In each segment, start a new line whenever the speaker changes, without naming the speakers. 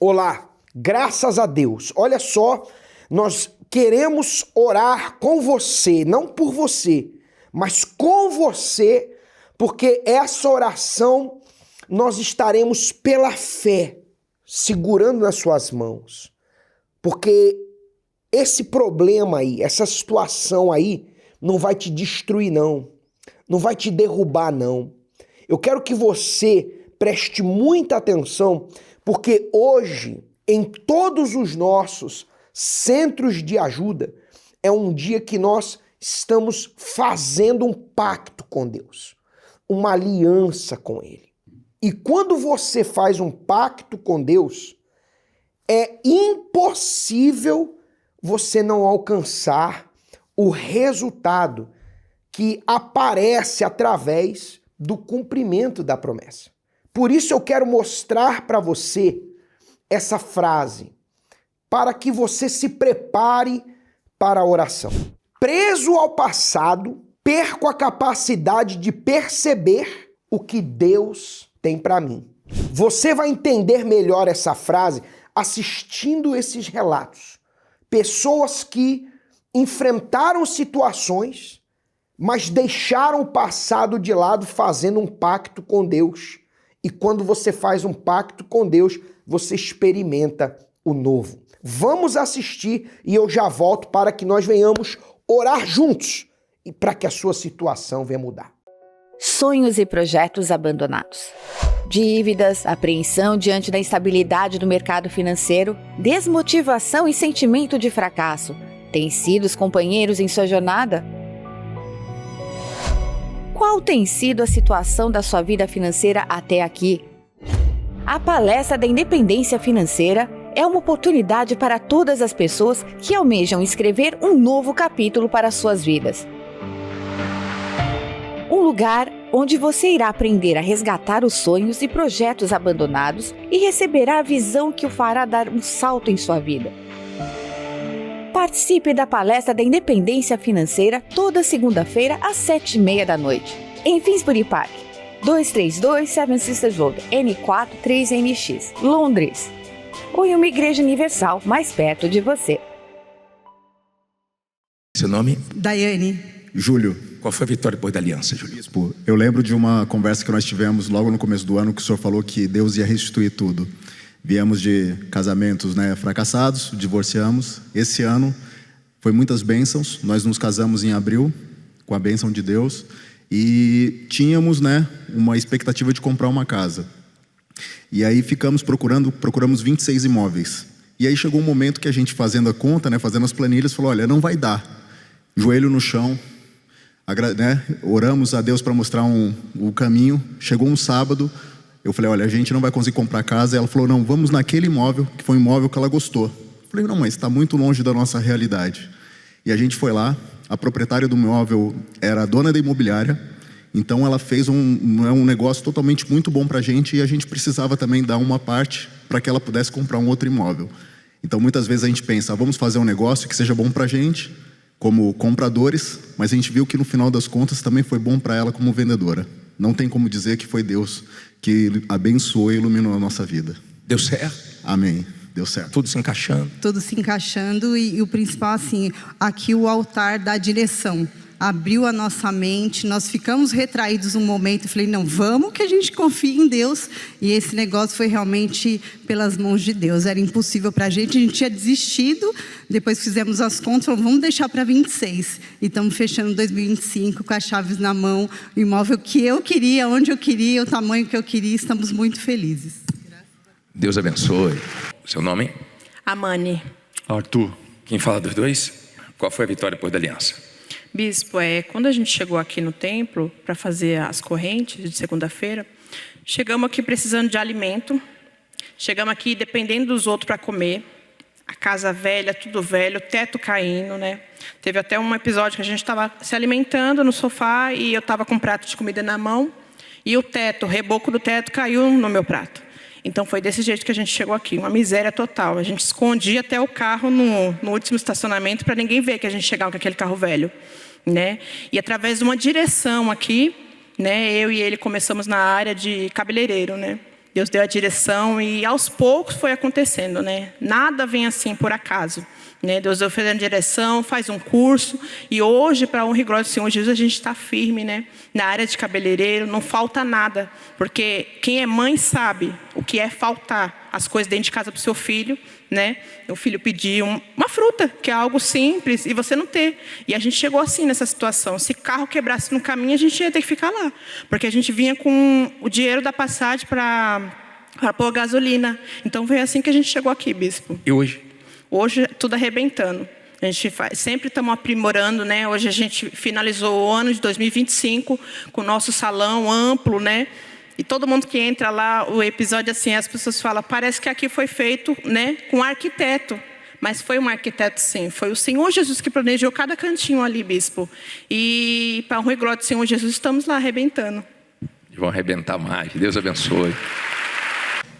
Olá, graças a Deus. Olha só, nós queremos orar com você, não por você, mas com você, porque essa oração nós estaremos pela fé, segurando nas suas mãos. Porque esse problema aí, essa situação aí, não vai te destruir não, não vai te derrubar não. Eu quero que você preste muita atenção, porque hoje, em todos os nossos centros de ajuda, é um dia que nós estamos fazendo um pacto com Deus, uma aliança com Ele. E quando você faz um pacto com Deus, é impossível você não alcançar o resultado que aparece através do cumprimento da promessa. Por isso eu quero mostrar para você essa frase, para que você se prepare para a oração. Preso ao passado, perco a capacidade de perceber o que Deus tem para mim. Você vai entender melhor essa frase assistindo esses relatos. Pessoas que enfrentaram situações, mas deixaram o passado de lado fazendo um pacto com Deus. E quando você faz um pacto com Deus, você experimenta o novo. Vamos assistir e eu já volto para que nós venhamos orar juntos e para que a sua situação venha mudar.
Sonhos e projetos abandonados. Dívidas, apreensão diante da instabilidade do mercado financeiro, desmotivação e sentimento de fracasso. Têm sido os companheiros em sua jornada? Qual tem sido a situação da sua vida financeira até aqui? A Palestra da Independência Financeira é uma oportunidade para todas as pessoas que almejam escrever um novo capítulo para suas vidas. Um lugar onde você irá aprender a resgatar os sonhos e projetos abandonados e receberá a visão que o fará dar um salto em sua vida. Participe da Palestra da Independência Financeira toda segunda-feira às 7h30 da noite, em Finsbury Park, 232 Seven Sisters Road, N4 3NX, Londres, ou em uma igreja universal mais perto de você.
Seu nome?
Daiane.
Júlio. Qual foi a vitória depois da aliança, Júlio?
Bispo, eu lembro de uma conversa que nós tivemos logo no começo do ano, que o senhor falou que Deus ia restituir tudo. Viemos de casamentos, fracassados, divorciamos. Esse ano foi muitas bênçãos. Nós nos casamos em abril, com a bênção de Deus. E tínhamos, uma expectativa de comprar uma casa. E aí procuramos 26 imóveis. E aí chegou um momento que a gente, fazendo a conta, fazendo as planilhas, falou, olha, não vai dar. Joelho no chão, oramos a Deus para mostrar o caminho. Chegou um sábado, eu falei, olha, a gente não vai conseguir comprar casa. Ela falou, não, vamos naquele imóvel, que foi um imóvel que ela gostou. Eu falei, não, mas está muito longe da nossa realidade. E a gente foi lá, a proprietária do imóvel era a dona da imobiliária, então ela fez um negócio totalmente muito bom para a gente, e a gente precisava também dar uma parte para que ela pudesse comprar um outro imóvel. Então muitas vezes a gente pensa, vamos fazer um negócio que seja bom para a gente, como compradores, mas a gente viu que no final das contas também foi bom para ela como vendedora. Não tem como dizer que foi Deus que abençoou e iluminou a nossa vida.
Deu certo?
Amém. Deu certo.
Tudo se encaixando?
Tudo se encaixando e o principal, aqui o altar da direção. Abriu a nossa mente, nós ficamos retraídos um momento e falei, não, vamos que a gente confia em Deus. E esse negócio foi realmente pelas mãos de Deus. Era impossível para a gente tinha desistido. Depois fizemos as contas, falamos, vamos deixar para 26. E estamos fechando 2025 com as chaves na mão, o imóvel que eu queria, onde eu queria, o tamanho que eu queria. Estamos muito felizes.
Deus abençoe. Seu nome?
Amani.
Arthur. Quem fala dos dois? Qual foi a vitória depois da aliança?
Bispo, quando a gente chegou aqui no templo para fazer as correntes de segunda-feira, chegamos aqui precisando de alimento, chegamos aqui dependendo dos outros para comer, a casa velha, tudo velho, o teto caindo, Teve até um episódio que a gente estava se alimentando no sofá e eu estava com um prato de comida na mão e o reboco do teto caiu no meu prato. Então foi desse jeito que a gente chegou aqui, uma miséria total. A gente escondia até o carro no último estacionamento para ninguém ver que a gente chegava com aquele carro velho, E através de uma direção aqui, eu e ele começamos na área de cabeleireiro, Deus deu a direção e aos poucos foi acontecendo, né? Nada vem assim por acaso, né? Deus deu a direção, faz um curso e hoje, para a honra e glória do Senhor Jesus, a gente está firme, né? Na área de cabeleireiro, não falta nada, porque quem é mãe sabe o que é faltar as coisas dentro de casa para o seu filho, né? O filho pedir uma fruta, que é algo simples, e você não ter. E a gente chegou assim nessa situação. Se carro quebrasse no caminho, a gente ia ter que ficar lá, porque a gente vinha com o dinheiro da passagem para pôr gasolina. Então foi assim que a gente chegou aqui, bispo.
E hoje?
Hoje tudo arrebentando. A gente sempre estamos aprimorando, né? Hoje a gente finalizou o ano de 2025 com o nosso salão amplo, né? E todo mundo que entra lá, o episódio assim, as pessoas falam, parece que aqui foi feito, né, com um arquiteto. Mas foi um arquiteto, sim. Foi o Senhor Jesus que planejou cada cantinho ali, bispo. E para a honra e glória do Senhor Jesus, estamos lá arrebentando.
E vão arrebentar mais. Deus abençoe.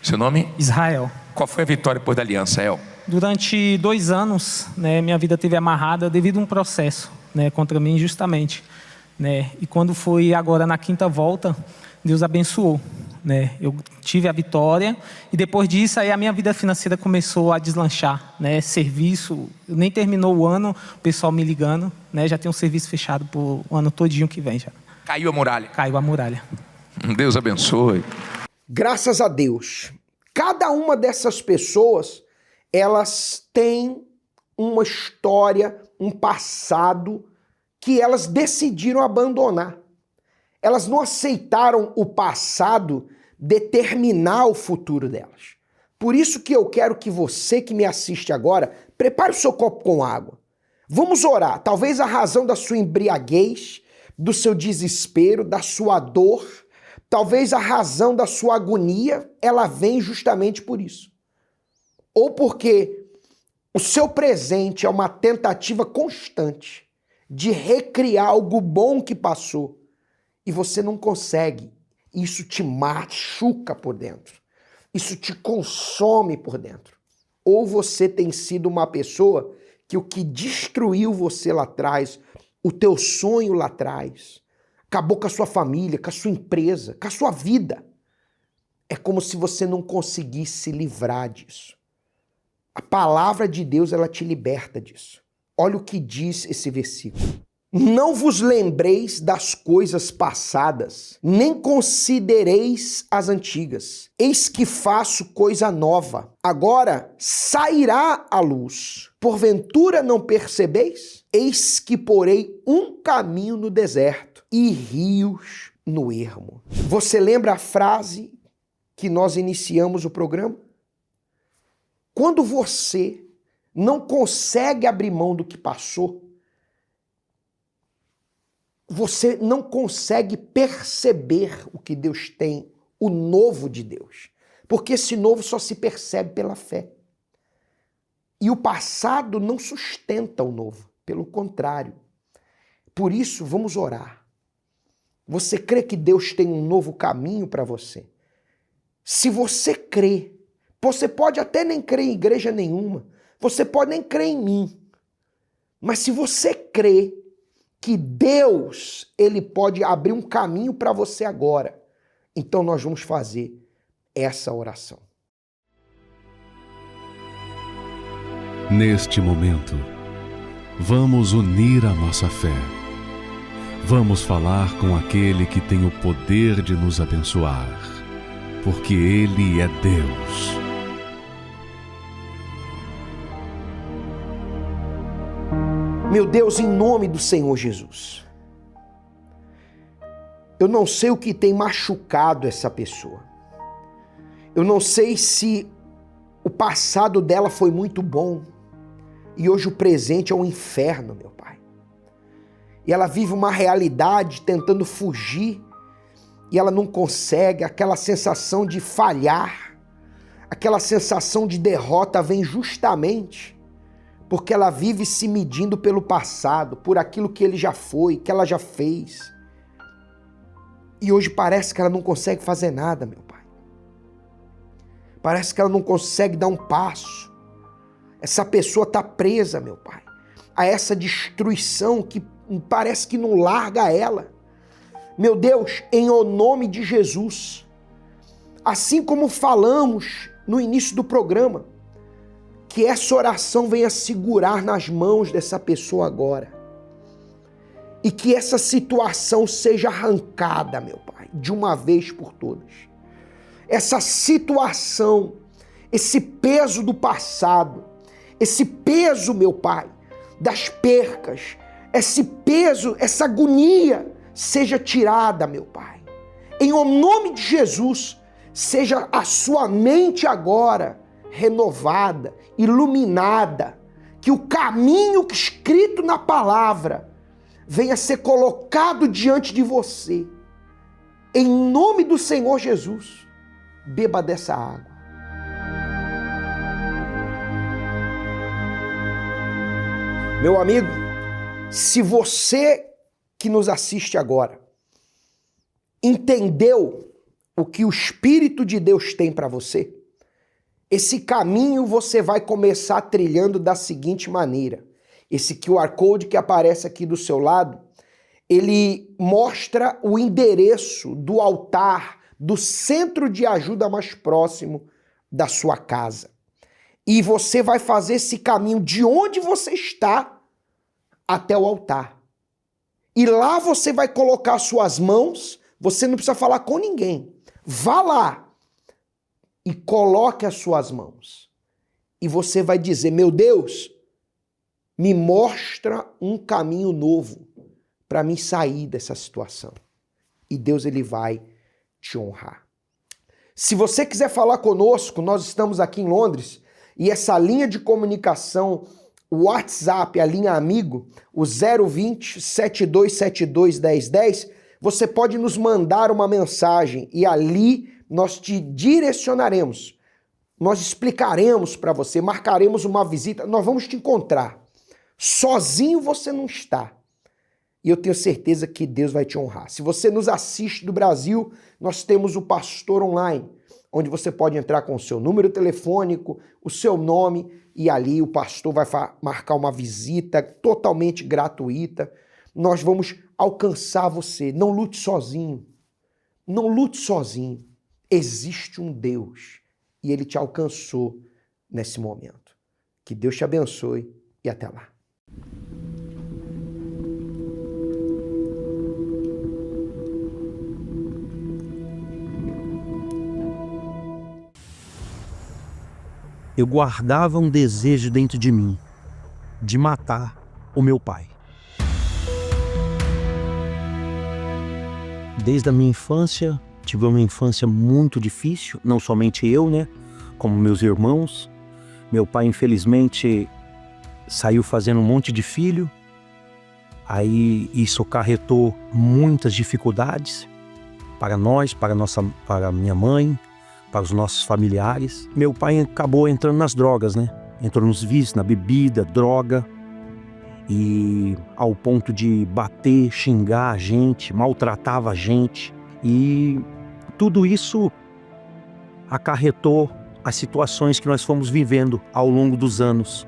Seu nome?
Israel.
Qual foi a vitória depois da aliança, El?
Durante 2 anos, né, minha vida esteve amarrada devido a um processo, né, contra mim injustamente, né? E quando foi agora na 5ª volta, Deus abençoou, né? Eu tive a vitória e depois disso aí a minha vida financeira começou a deslanchar, né? Serviço, nem terminou o ano, o pessoal me ligando, né? Já tem um serviço fechado por o ano todinho que vem já.
Caiu a muralha.
Caiu a muralha.
Deus abençoe.
Graças a Deus. Cada uma dessas pessoas, elas têm uma história, um passado que elas decidiram abandonar. Elas não aceitaram o passado determinar o futuro delas. Por isso que eu quero que você que me assiste agora, prepare o seu copo com água. Vamos orar. Talvez a razão da sua embriaguez, do seu desespero, da sua dor, talvez a razão da sua agonia, ela vem justamente por isso. Ou porque o seu presente é uma tentativa constante de recriar algo bom que passou. E você não consegue. Isso te machuca por dentro. Isso te consome por dentro. Ou você tem sido uma pessoa que o que destruiu você lá atrás, o teu sonho lá atrás, acabou com a sua família, com a sua empresa, com a sua vida. É como se você não conseguisse se livrar disso. A palavra de Deus, ela te liberta disso. Olha o que diz esse versículo. Não vos lembreis das coisas passadas, nem considereis as antigas. Eis que faço coisa nova. Agora sairá a luz. Porventura não percebeis? Eis que porei um caminho no deserto e rios no ermo. Você lembra a frase que nós iniciamos o programa? Quando você não consegue abrir mão do que passou, você não consegue perceber o que Deus tem, o novo de Deus. Porque esse novo só se percebe pela fé. E o passado não sustenta o novo, pelo contrário. Por isso, vamos orar. Você crê que Deus tem um novo caminho para você? Se você crê, você pode até nem crer em igreja nenhuma, você pode nem crer em mim, mas se você crê que Deus, ele pode abrir um caminho para você agora, então nós vamos fazer essa oração.
Neste momento, vamos unir a nossa fé. Vamos falar com aquele que tem o poder de nos abençoar, porque Ele é Deus.
Meu Deus, em nome do Senhor Jesus, eu não sei o que tem machucado essa pessoa. Eu não sei se o passado dela foi muito bom e hoje o presente é um inferno, meu Pai. E ela vive uma realidade tentando fugir e ela não consegue, aquela sensação de falhar, aquela sensação de derrota vem justamente porque ela vive se medindo pelo passado, por aquilo que ele já foi, que ela já fez. E hoje parece que ela não consegue fazer nada, meu Pai. Parece que ela não consegue dar um passo. Essa pessoa está presa, meu Pai, a essa destruição que parece que não larga ela. Meu Deus, em o nome de Jesus, assim como falamos no início do programa, que essa oração venha segurar nas mãos dessa pessoa agora. E que essa situação seja arrancada, meu Pai, de uma vez por todas. Essa situação, esse peso do passado, esse peso, meu Pai, das percas, esse peso, essa agonia, seja tirada, meu Pai. Em nome de Jesus, seja a sua mente agora renovada, iluminada, que o caminho escrito na palavra venha ser colocado diante de você. Em nome do Senhor Jesus, beba dessa água. Meu amigo, se você que nos assiste agora entendeu o que o Espírito de Deus tem para você, esse caminho você vai começar trilhando da seguinte maneira. Esse QR Code que aparece aqui do seu lado, ele mostra o endereço do altar do centro de ajuda mais próximo da sua casa. E você vai fazer esse caminho de onde você está até o altar. E lá você vai colocar suas mãos, você não precisa falar com ninguém. Vá lá e coloque as suas mãos. E você vai dizer, meu Deus, me mostra um caminho novo para me sair dessa situação. E Deus, ele vai te honrar. Se você quiser falar conosco, nós estamos aqui em Londres e essa linha de comunicação, o WhatsApp, a linha amigo, o 020 7272 1010, você pode nos mandar uma mensagem e ali nós te direcionaremos. Nós explicaremos para você, marcaremos uma visita, nós vamos te encontrar. Sozinho você não está. E eu tenho certeza que Deus vai te honrar. Se você nos assiste do Brasil, nós temos o Pastor Online, onde você pode entrar com o seu número telefônico, o seu nome, e ali o pastor vai marcar uma visita totalmente gratuita. Nós vamos alcançar você. Não lute sozinho. Não lute sozinho. Existe um Deus e ele te alcançou nesse momento. Que Deus te abençoe e até lá.
Eu guardava um desejo dentro de mim de matar o meu pai. Desde a minha infância, tive uma infância muito difícil, não somente eu, como meus irmãos. Meu pai, infelizmente, saiu fazendo um monte de filho. Aí isso acarretou muitas dificuldades para nós, para minha mãe, para os nossos familiares. Meu pai acabou entrando nas drogas, Entrou nos vícios, na bebida, droga. E ao ponto de bater, xingar a gente, maltratava a gente. E tudo isso acarretou as situações que nós fomos vivendo ao longo dos anos.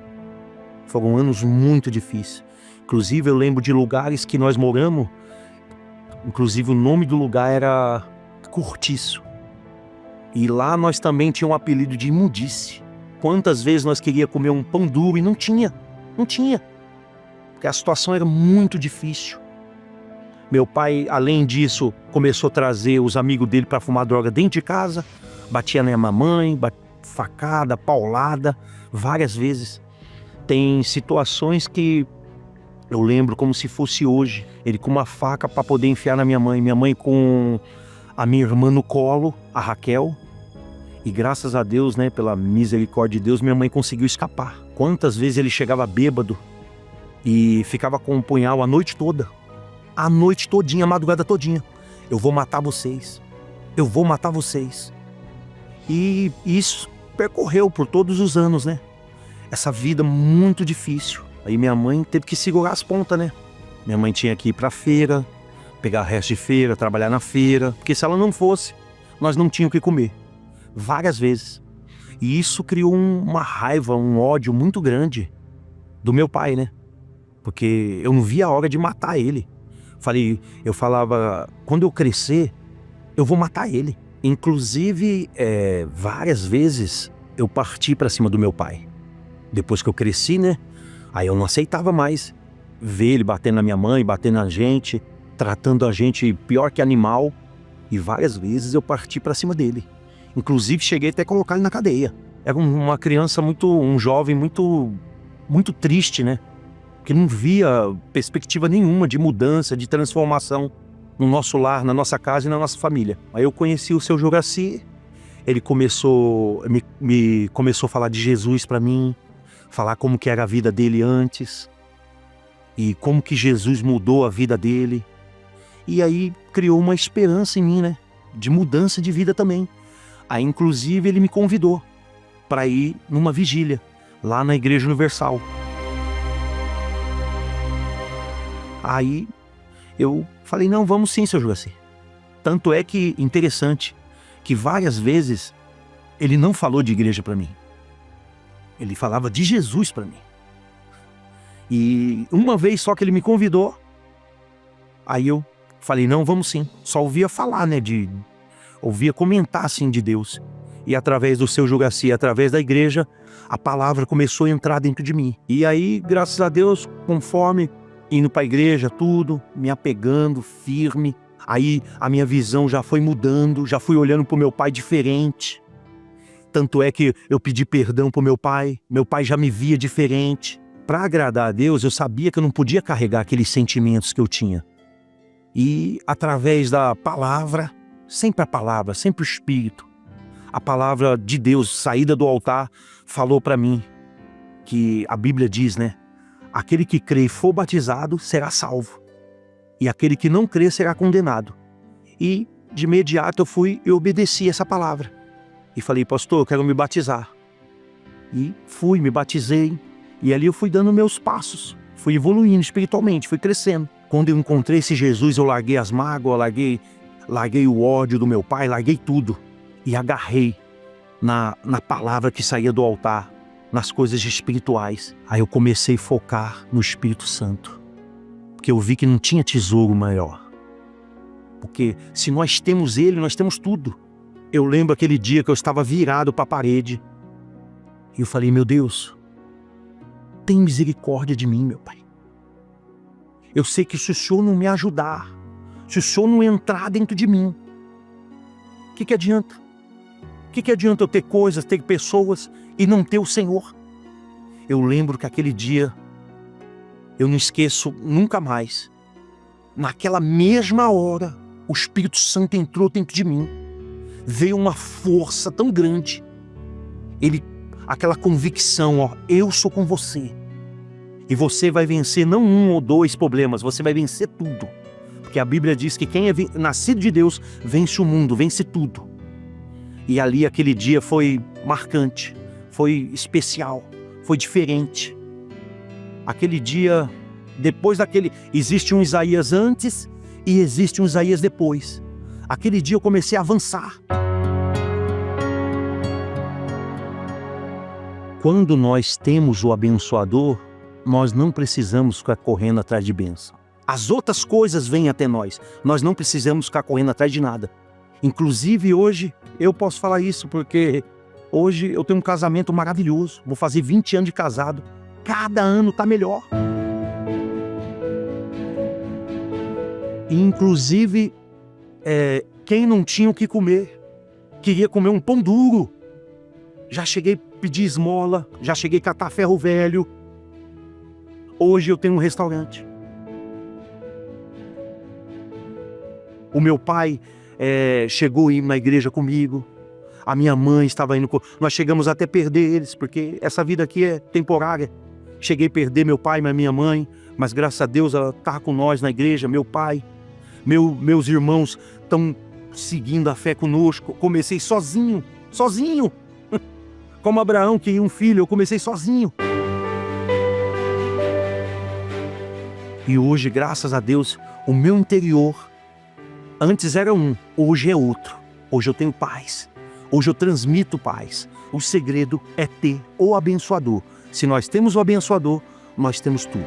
Foram anos muito difíceis. Inclusive eu lembro de lugares que nós moramos, inclusive o nome do lugar era Cortiço. E lá nós também tínhamos um apelido de imundície. Quantas vezes nós queríamos comer um pão duro e não tinha. Porque a situação era muito difícil. Meu pai, além disso, começou a trazer os amigos dele para fumar droga dentro de casa. Batia na mamãe, facada, paulada, várias vezes. Tem situações que eu lembro como se fosse hoje. Ele com uma faca para poder enfiar na minha mãe com a minha irmã no colo, a Raquel. E graças a Deus, pela misericórdia de Deus, minha mãe conseguiu escapar. Quantas vezes ele chegava bêbado e ficava com um punhal a noite toda. A noite todinha, a madrugada todinha. Eu vou matar vocês. Eu vou matar vocês. E isso percorreu por todos os anos, Essa vida muito difícil. Aí minha mãe teve que segurar as pontas, Minha mãe tinha que ir pra feira, pegar resto de feira, trabalhar na feira. Porque se ela não fosse, nós não tínhamos o que comer. Várias vezes. E isso criou uma raiva, um ódio muito grande do meu pai, Porque eu não via a hora de matar ele. Eu falava, quando eu crescer, eu vou matar ele. Inclusive, várias vezes eu parti para cima do meu pai. Depois que eu cresci, né? Aí eu não aceitava mais ver ele batendo na minha mãe, batendo na gente, tratando a gente pior que animal. E várias vezes eu parti para cima dele. Inclusive, cheguei até a colocar ele na cadeia. Era uma criança um jovem muito triste, né? Que não via perspectiva nenhuma de mudança, de transformação no nosso lar, na nossa casa e na nossa família. Aí eu conheci o seu Jogaci, ele começou a falar de Jesus para mim, falar como que era a vida dele antes e como que Jesus mudou a vida dele. E aí criou uma esperança em mim, né? De mudança de vida também. Aí, inclusive, ele me convidou para ir numa vigília lá na Igreja Universal. Aí eu falei, não, vamos sim, seu Jogaci. Tanto é que, interessante, que várias vezes ele não falou de igreja para mim. Ele falava de Jesus para mim. E uma vez só que ele me convidou, aí eu falei, não, vamos sim. Só ouvia falar, né, ouvia comentar, assim, de Deus. E através do seu Jogaci, através da igreja, a palavra começou a entrar dentro de mim. E aí, graças a Deus, conforme indo para a igreja, tudo, me apegando firme, aí a minha visão já foi mudando, já fui olhando para o meu pai diferente. Tanto é que eu pedi perdão para o meu pai já me via diferente. Para agradar a Deus, eu sabia que eu não podia carregar aqueles sentimentos que eu tinha. E através da palavra, sempre o Espírito, a palavra de Deus, saída do altar, falou para mim que a Bíblia diz, né? Aquele que crê e for batizado será salvo. E aquele que não crê será condenado. E de imediato eu fui e obedeci essa palavra. E falei, pastor, eu quero me batizar. E fui, me batizei. E ali eu fui dando meus passos. Fui evoluindo espiritualmente, fui crescendo. Quando eu encontrei esse Jesus, eu larguei as mágoas, larguei o ódio do meu pai, larguei tudo. E agarrei na palavra que saía do altar, nas coisas espirituais. Aí eu comecei a focar no Espírito Santo. Porque eu vi que não tinha tesouro maior. Porque se nós temos ele, nós temos tudo. Eu lembro aquele dia que eu estava virado para a parede. E eu falei, meu Deus, tem misericórdia de mim, meu Pai. Eu sei que se o Senhor não me ajudar, se o Senhor não entrar dentro de mim, o que adianta? O que adianta eu ter coisas, ter pessoas e não ter o Senhor? Eu lembro que aquele dia, eu não esqueço nunca mais. Naquela mesma hora, o Espírito Santo entrou dentro de mim. Veio uma força tão grande. Aquela convicção, ó, eu sou com você. E você vai vencer não um ou dois problemas, você vai vencer tudo. Porque a Bíblia diz que quem é nascido de Deus vence o mundo, vence tudo. E ali aquele dia foi marcante, foi especial, foi diferente. Aquele dia, depois daquele, existe um Isaías antes e existe um Isaías depois. Aquele dia eu comecei a avançar. Quando nós temos o abençoador, nós não precisamos ficar correndo atrás de bênção. As outras coisas vêm até nós. Nós não precisamos ficar correndo atrás de nada. Inclusive hoje, eu posso falar isso porque hoje eu tenho um casamento maravilhoso. Vou fazer 20 anos de casado. Cada ano tá melhor. E, inclusive, quem não tinha o que comer, queria comer um pão duro. Já cheguei a pedir esmola, já cheguei a catar ferro velho. Hoje eu tenho um restaurante. O meu pai chegou a ir na igreja comigo. A minha mãe estava indo. Nós chegamos até a perder eles, porque essa vida aqui é temporária. Cheguei a perder meu pai e minha mãe, mas graças a Deus ela está com nós na igreja, meu pai. Meus irmãos estão seguindo a fé conosco. Comecei sozinho. Como Abraão, que ia um filho, eu comecei sozinho. E hoje, graças a Deus, o meu interior, antes era um, hoje é outro. Hoje eu tenho paz. Hoje eu transmito paz. O segredo é ter o abençoador. Se nós temos o abençoador, nós temos tudo.